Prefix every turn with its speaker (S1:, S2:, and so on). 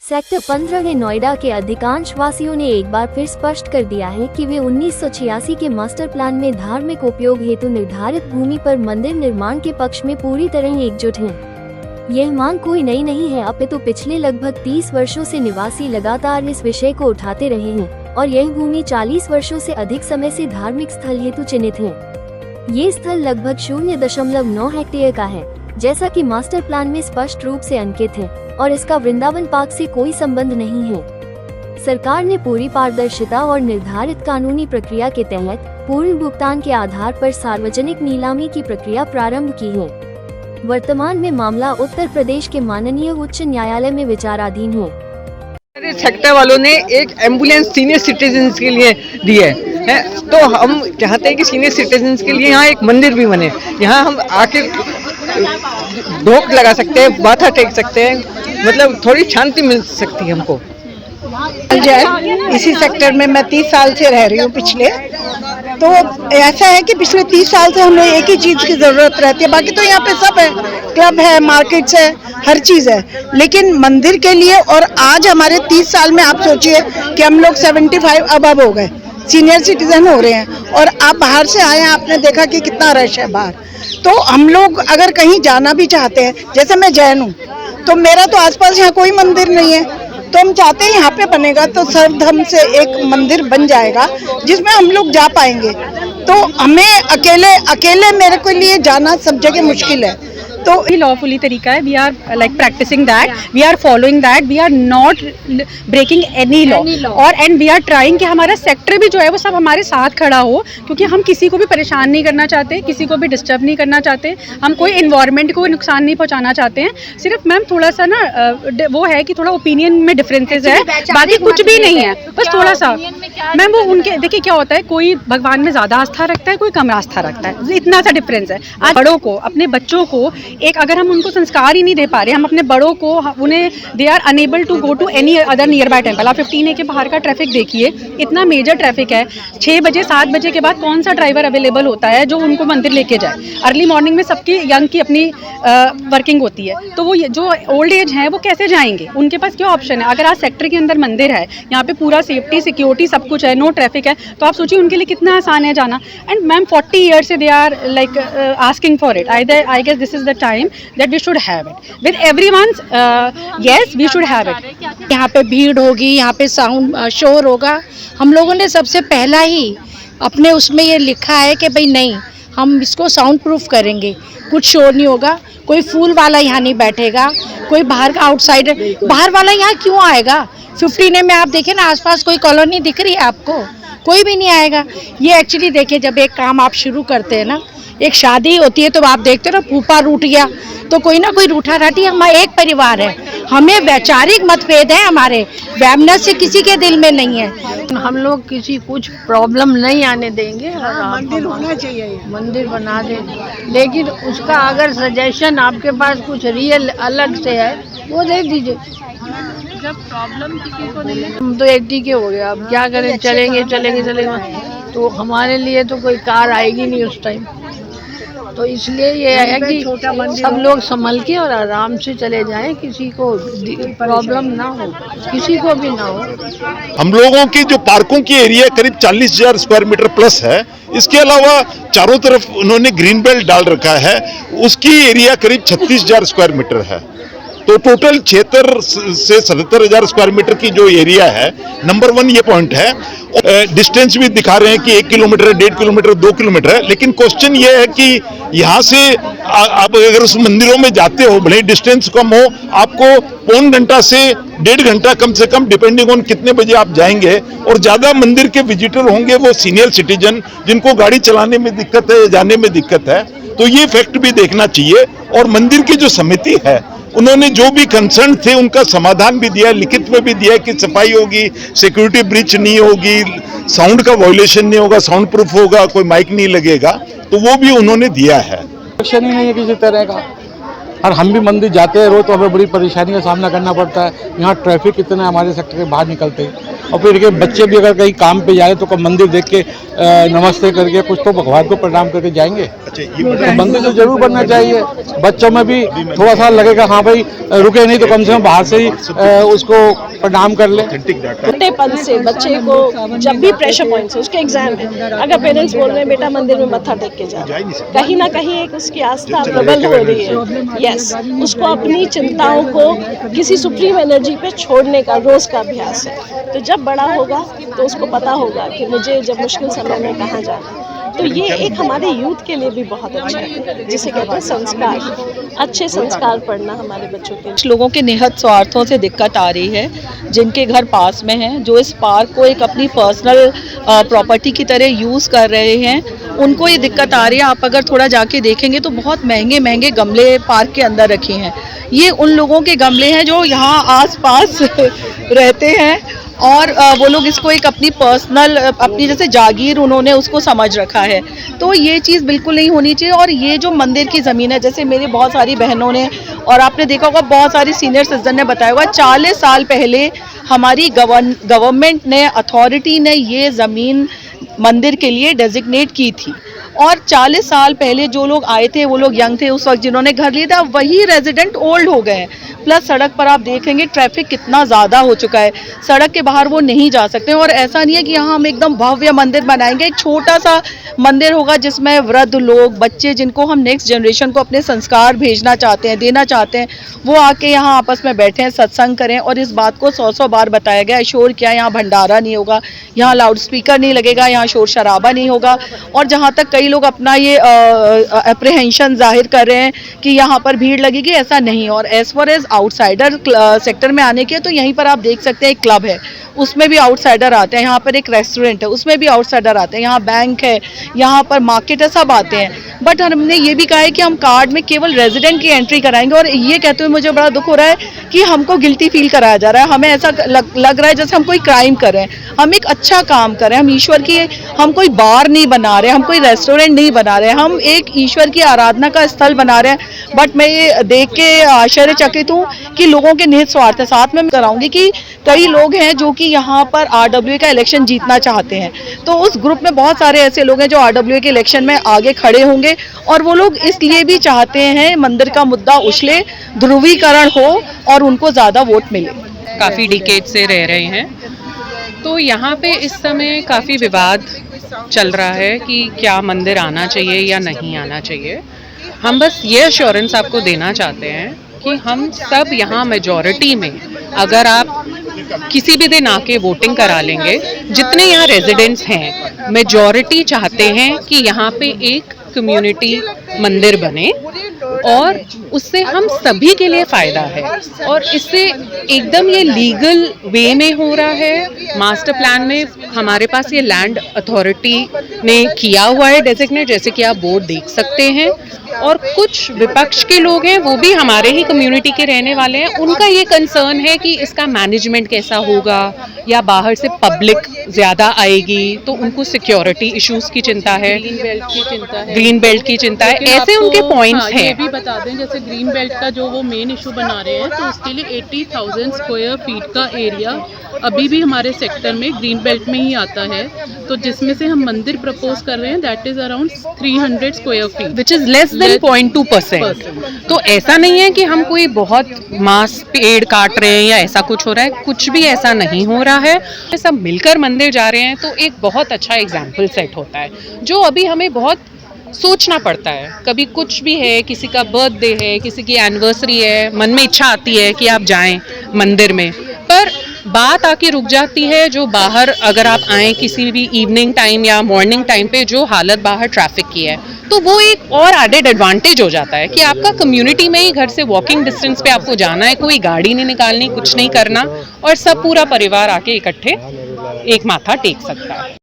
S1: Sector 15 ने नोएडा के अधिकांश वासियों ने एक बार फिर स्पष्ट कर दिया है कि वे 1986 के मास्टर प्लान में धार्मिक उपयोग हेतु निर्धारित भूमि पर मंदिर निर्माण के पक्ष में पूरी तरह एकजुट हैं। यह मांग कोई नई नहीं है, अपितु पिछले लगभग 30 वर्षों से निवासी लगातार इस विषय को उठाते रहे हैं और यह भूमि 40 वर्षों से अधिक समय से धार्मिक स्थल हेतु चिन्हित है। ये स्थल लगभग 0.9 हेक्टेयर का है, जैसा कि मास्टर प्लान में स्पष्ट रूप से अंकित है, और इसका वृंदावन पार्क से कोई संबंध नहीं है। सरकार ने पूरी पारदर्शिता और निर्धारित कानूनी प्रक्रिया के तहत पूर्ण भुगतान के आधार पर सार्वजनिक नीलामी की प्रक्रिया प्रारंभ की है। वर्तमान में मामला उत्तर प्रदेश के माननीय उच्च न्यायालय में विचाराधीन है।
S2: सेक्टर वालों ने एक एम्बुलेंस सीनियर सिटीजन के लिए दी है, तो हम चाहते हैं कि सीनियर सिटीजन के लिए यहाँ एक मंदिर भी बने। यहाँ हम आके ढोक लगा सकते हैं, माथा टेक सकते हैं, मतलब थोड़ी शांति मिल सकती है हमको।
S3: इसी सेक्टर में मैं 30 साल से रह रही हूँ पिछले, तो ऐसा है कि पिछले 30 साल से हमें एक ही चीज़ की ज़रूरत रहती है। बाकी तो यहाँ पे सब है, क्लब है, मार्केट्स है, हर चीज़ है, लेकिन मंदिर के लिए। और आज हमारे 30 साल में आप सोचिए कि हम लोग 75 अबव हो गए, सीनियर सिटीजन हो रहे हैं, और आप बाहर से आए हैं, आपने देखा कि कितना रश है बाहर। तो हम लोग अगर कहीं जाना भी चाहते हैं, जैसे मैं जैन हूँ, तो मेरा तो आसपास यहाँ कोई मंदिर नहीं है, तो हम चाहते हैं यहाँ पे बनेगा तो सर्वधर्म से एक मंदिर बन जाएगा जिसमें हम लोग जा पाएंगे। तो हमें अकेले मेरे को लिए जाना सब जगह मुश्किल है। तो
S4: लॉफुली तरीका है, we are like practising that, we are following that, we are not breaking any law, और एंड वी आर ट्राइंग कि हमारा सेक्टर भी जो है वो सब हमारे साथ खड़ा हो, क्योंकि हम किसी को भी परेशान नहीं करना चाहते, किसी को भी डिस्टर्ब नहीं करना चाहते, हम कोई इन्वायरमेंट को नुकसान नहीं पहुंचाना चाहते हैं। सिर्फ मैम थोड़ा सा ना वो है कि थोड़ा ओपिनियन में डिफरेंसेस है, बाकी कुछ भी नहीं है, बस थोड़ा सा मैम वो उनके देखिए क्या होता है, कोई भगवान में ज़्यादा आस्था रखता है, कोई कम आस्था रखता है, इतना सा डिफरेंस है। आज बड़ों को, अपने बच्चों को एक, अगर हम उनको संस्कार ही नहीं दे पा रहे, हम अपने बड़ों को, उन्हें they are unable to go to any other nearby temple. आप 15A के बाहर का ट्रैफिक देखिए, इतना मेजर ट्रैफिक है। 6 बजे 7 बजे के बाद कौन सा ड्राइवर अवेलेबल होता है जो उनको मंदिर लेके जाए? अर्ली मॉर्निंग में सबकी यंग की अपनी वर्किंग होती है, तो वो जो ओल्ड एज हैं वो कैसे जाएंगे? उनके पास क्या ऑप्शन है? अगर आज सेक्टर के अंदर मंदिर है, यहाँ पे पूरा सेफ्टी सिक्योरिटी सब कुछ है, नो ट्रैफिक है, तो आप सोचिए उनके लिए कितना आसान है जाना। एंड मैम 40 ईयर्स से they are like asking for it. I guess this is the time that we should have it with everyone's yes we should have it।
S3: यहाँ पे भीड़ होगी, यहाँ पे साउंड शोर होगा। हम लोगों ने सबसे पहला ही अपने उसमें ये लिखा है कि भाई नहीं, हम इसको साउंड प्रूफ करेंगे, कुछ शोर नहीं होगा, कोई फूल वाला यहाँ नहीं बैठेगा, कोई बाहर का आउटसाइडर, बाहर वाला यहाँ क्यों आएगा? 15A में आप देखें ना, आसपास कोई कॉलोनी दिख रही है आपको? कोई भी नहीं आएगा। ये एक्चुअली देखिए, जब एक काम आप शुरू करते हैं ना, एक शादी होती है, तो आप देखते हो ना, फूफा रूठ गया तो कोई ना कोई रूठा राठी, हम एक परिवार है, हमें वैचारिक मतभेद है, हमारे वैमनस से किसी के दिल में नहीं है।
S5: हम लोग किसी कुछ प्रॉब्लम नहीं आने देंगे, और
S3: मंदिर होना चाहिए,
S5: मंदिर बना दें, लेकिन उसका अगर सजेशन आपके पास कुछ रियल अलग से है वो दे दीजिए।
S4: जब प्रॉब्लम किसी को नहीं है,
S5: हम तो 80 के हो गए, अब क्या करें, चलेंगे, तो हमारे लिए तो कोई कार आएगी नहीं उस टाइम। तो इसलिए ये है कि सब लोग संभल के और आराम से चले जाएं, किसी को प्रॉब्लम ना हो, किसी को भी ना हो।
S6: हम लोगों की जो पार्कों की एरिया करीब 40,000 स्क्वायर मीटर प्लस है। इसके अलावा चारों तरफ उन्होंने ग्रीन बेल्ट डाल रखा है, उसकी एरिया करीब 36,000 स्क्वायर मीटर है। तो टोटल 76 से 77,000 स्क्वायर मीटर की जो एरिया है, नंबर 1 ये पॉइंट है। डिस्टेंस भी दिखा रहे हैं कि 1 किलोमीटर, 1.5 किलोमीटर, 2 किलोमीटर है, लेकिन क्वेश्चन ये है कि यहाँ से आप अगर उस मंदिरों में जाते हो, भले डिस्टेंस कम हो, आपको पौन घंटा से 1.5 घंटा कम से कम, डिपेंडिंग ऑन कितने बजे आप जाएंगे। और ज्यादा मंदिर के विजिटर होंगे वो सीनियर सिटीजन, जिनको गाड़ी चलाने में दिक्कत है, जाने में दिक्कत है। तो ये फैक्ट भी देखना चाहिए। और मंदिर की जो समिति है, उन्होंने जो भी कंसर्न थे उनका समाधान भी दिया, लिखित में भी दिया कि सफाई होगी, सिक्योरिटी ब्रीच नहीं होगी, साउंड का वायलेशन नहीं होगा, साउंड प्रूफ होगा, कोई माइक नहीं लगेगा, तो वो भी उन्होंने दिया है।
S7: एक्शन ही नहीं है किसी तरह का, और हम भी मंदिर जाते हैं रोज, तो हमें बड़ी परेशानी का सामना करना पड़ता है। यहाँ ट्रैफिक इतना है हमारे सेक्टर के बाहर निकलते ही, और फिर के बच्चे भी अगर कहीं काम पे जाए तो मंदिर देख के नमस्ते करके कुछ तो भगवान को प्रणाम करके जाएंगे। तो मंदिर तो जरूर बनना चाहिए। बच्चों में भी थोड़ा सा लगेगा हाँ भाई रुके नहीं तो कम से कम बाहर से ही उसको प्रणाम कर ले।
S8: छोटेपन से बच्चे को जब भी प्रेशर पॉइंट है, उसके एग्जाम है, अगर पेरेंट्स बोल रहे हैं बेटा मंदिर में मत्था टेक के जा, कहीं ना कहीं एक उसकी आस्था प्रबल हो रही है। यस, उसको अपनी चिंताओं को किसी सुप्रीम एनर्जी पे छोड़ने का रोज का अभ्यास है। तो जब बड़ा होगा तो उसको पता होगा कि मुझे जब मुश्किल समय में कहाँ जाना है। तो ये एक हमारे यूथ के लिए भी बहुत अच्छा है, जिसे कहते हैं संस्कार, अच्छे संस्कार पढ़ना हमारे बच्चों के।
S9: कुछ लोगों के निहित स्वार्थों से दिक्कत आ रही है, जिनके घर पास में हैं, जो इस पार्क को एक अपनी पर्सनल प्रॉपर्टी की तरह यूज़ कर रहे हैं, उनको ये दिक्कत आ रही है। आप अगर थोड़ा जाके देखेंगे तो बहुत महंगे महंगे गमले पार्क के अंदर रखे हैं। ये उन लोगों के गमले हैं जो यहाँ आसपास रहते हैं, और वो लोग इसको एक अपनी पर्सनल, अपनी जैसे जागीर उन्होंने उसको समझ रखा है। तो ये चीज़ बिल्कुल नहीं होनी चाहिए। और ये जो मंदिर की ज़मीन है, जैसे मेरी बहुत सारी बहनों ने और आपने देखा होगा, बहुत सारी सीनियर सिटीजन ने बताया होगा, 40 साल पहले हमारी गवर्नमेंट ने, अथॉरिटी ने ये ज़मीन मंदिर के लिए डेजिग्नेट की थी। और 40 साल पहले जो लोग आए थे वो लोग यंग थे उस वक्त, जिन्होंने घर लिया था, वही रेजिडेंट ओल्ड हो गए हैं। प्लस सड़क पर आप देखेंगे ट्रैफिक कितना ज़्यादा हो चुका है, सड़क के बाहर वो नहीं जा सकते। और ऐसा नहीं है कि यहाँ हम एकदम भव्य मंदिर बनाएंगे, एक छोटा सा मंदिर होगा जिसमें वृद्ध लोग, बच्चे, जिनको हम नेक्स्ट जनरेशन को अपने संस्कार भेजना चाहते हैं, देना चाहते हैं, वो आके यहाँ आपस में बैठें, सत्संग करें। और इस बात को 100 बार बताया गया, शोर क्या, यहाँ भंडारा नहीं होगा, यहाँ लाउड स्पीकर नहीं लगेगा, यहाँ शोर शराबा नहीं होगा। और जहाँ तक कई लोग अपना ये अप्रीहेंशन जाहिर कर रहे हैं कि यहाँ पर भीड़ लगेगी, ऐसा नहीं। और as far as outsider sector में आने के, तो यहीं पर आप देख सकते हैं एक क्लब है, उसमें भी आउटसाइडर आते हैं, यहाँ पर एक रेस्टोरेंट है, उसमें भी आउटसाइडर आते हैं, यहाँ बैंक है, यहाँ पर मार्केट है, सब आते हैं। बट हमने ये भी कहा है कि हम कार्ड में केवल रेजिडेंट की एंट्री कराएंगे। और ये कहते हुए मुझे बड़ा दुख हो रहा है कि हमको गिल्टी फील कराया जा रहा है, हमें ऐसा लग रहा है जैसे हम कोई क्राइम कर रहे हैं। हम एक अच्छा काम कर रहे हैं, हम ईश्वर की, हम कोई बार नहीं बना रहे, हम कोई रेस्टोरेंट नहीं बना रहे, हम एक ईश्वर की आराधना का स्थल बना रहे हैं। बट मैं ये देख के आश्चर्यचकित हूँ कि लोगों के निहित स्वार्थ है। साथ में कराऊंगी कि कई लोग हैं जो कि यहाँ पर RWA का इलेक्शन जीतना चाहते हैं, तो उस ग्रुप में बहुत सारे ऐसे लोग हैं जो RWA के इलेक्शन में आगे खड़े होंगे। और वो लोग इसलिए भी चाहते हैं मंदिर का मुद्दा उछले, ध्रुवीकरण हो और उनको ज़्यादा वोट मिले।
S10: काफ़ी डिकेड से रह रहे हैं, तो यहाँ पे इस समय काफ़ी विवाद चल रहा है कि क्या मंदिर आना चाहिए या नहीं आना चाहिए। हम बस ये अश्योरेंस आपको देना चाहते हैं कि हम सब यहाँ मेजॉरिटी में, अगर आप किसी भी दिन आके वोटिंग करा लेंगे, जितने यहाँ रेजिडेंट्स हैं, मेजॉरिटी चाहते हैं कि यहाँ पे एक कम्युनिटी मंदिर बने और उससे हम सभी के लिए फ़ायदा है। और इससे एकदम ये लीगल वे में हो रहा है। मास्टर प्लान में हमारे पास ये लैंड अथॉरिटी ने किया हुआ है डेजिग्नेट, जैसे कि आप बोर्ड देख सकते हैं। और कुछ विपक्ष के लोग हैं, वो भी हमारे ही कम्युनिटी के रहने वाले हैं, उनका ये कंसर्न है कि इसका मैनेजमेंट कैसा होगा, या बाहर से पब्लिक ज़्यादा आएगी तो उनको सिक्योरिटी इश्यूज की चिंता है, ग्रीन बेल्ट की चिंता है, ऐसे उनके पॉइंट्स हैं।
S11: ये भी बता दें, जैसे ग्रीन बेल्ट का जो वो मेन इशू बना रहे हैं, तो उसके लिए 80,000 स्क्वायर फीट का एरिया अभी भी हमारे सेक्टर में ग्रीन बेल्ट में ही आता है। तो जिसमें से हम मंदिर प्रपोज कर रहे हैं, that is around 300 square feet,
S10: which is less than 0.2%। तो ऐसा नहीं है कि हम कोई बहुत मास पेड़ काट रहे हैं या ऐसा कुछ हो रहा है, कुछ भी ऐसा नहीं हो रहा है। सब मिलकर मंदिर जा रहे हैं तो एक बहुत अच्छा एग्जाम्पल सेट होता है, जो अभी हमें बहुत सोचना पड़ता है। कभी कुछ भी है, किसी का बर्थडे है, किसी की एनिवर्सरी है, मन में इच्छा आती है कि आप जाएं मंदिर में, पर बात आके रुक जाती है जो बाहर अगर आप आएँ किसी भी इवनिंग टाइम या मॉर्निंग टाइम पे जो हालत बाहर ट्रैफिक की है, तो वो एक और एडेड एडवांटेज हो जाता है कि आपका कम्युनिटी में ही घर से वॉकिंग डिस्टेंस पे आपको जाना है, कोई गाड़ी नहीं निकालनी, कुछ नहीं करना, और सब पूरा परिवार आके इकट्ठे एक माथा टेक सकता है।